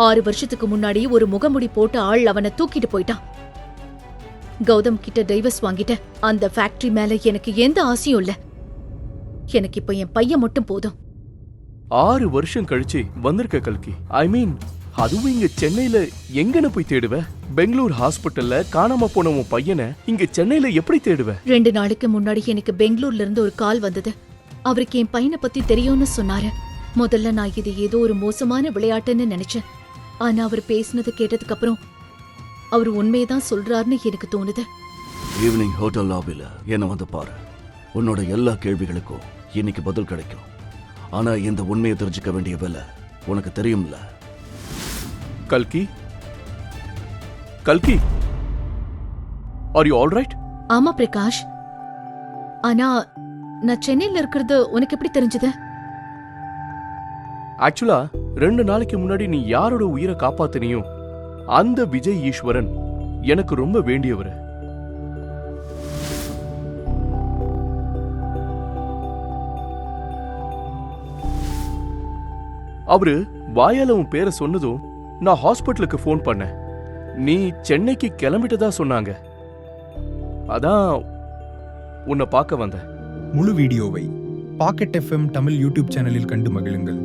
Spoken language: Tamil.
6 வருஷத்துக்கு முன்னாடி ஒரு முகமுடி போட்ட ஆள் அவனை தூக்கிட்டு போயிட்டான். கௌதம் கிட்ட டைவர்ஸ் வாங்கிட்ட. அந்த ஃபேக்டரி மேல எனக்கு எந்த ஆசையும் இல்ல. எனக்கு இப்ப என் பையன் மட்டும் போதும். 6 வருஷம் கழிச்சு வந்திருக்க கல்கி. ஐ மீன், அதுவும் இங்க சென்னையில எங்கன போய் தேடுவ? பெங்களூர் ஹாஸ்பிட்டல்ல காணாம போன உன் பையனை இங்க சென்னையில எப்படி தேடுவ? 2 நாளைக்கு முன்னாடி எனக்கு பெங்களூர்ல இருந்து ஒரு கால் வந்தது. அவருக்கு என் பையனை பத்தி தெரியும்னு சொன்னாரு. முதல்ல நான் இது ஏதோ ஒரு மோசமான விளையாட்டுன்னு நினைச்சேன். ஆனா அவர் பேசினது கேட்டதுக்கு அப்புறம் அவர் உண்மையதான் சொல்றாருன்னு எனக்கு தோணுது. ஈவினிங் ஹோட்டல் லாபில என்ன வந்து பாரு. உன்னோட எல்லா கேள்விகளுக்கும் இன்னைக்கு பதில் கிடைக்கும். ஆனா இந்த உண்மையை தெரிஞ்சுக்க வேண்டிய வேலை உனக்கு தெரியும்ல. கல்கி, கல்கி, ஆர் யூ ஆல் ரைட்? ஆமா பிரகாஷ். ஆனா நான் சென்னையில இருக்கிறது உனக்கு எப்படி தெரிஞ்சது? ஆக்சுவலா 2 நாளைக்கு முன்னாடி நீ யாரோட உயிரை காப்பாத்தினியோ அந்த விஜய் ஈஸ்வரன் எனக்கு ரொம்ப வேண்டியவர். அவரு வாயால உன் பேரை சொன்னதும் நான் ஹாஸ்பிட்டலுக்கு ஃபோன் பண்ணேன். நீ சென்னைக்கு கிளம்பிட்டதா சொன்னாங்க. அதான் உன்னை பார்க்க வந்தேன். முழு வீடியோவை பாக்கெட் FM தமிழ் யூடியூப் சேனலில் கண்டு மகிழுங்கள்.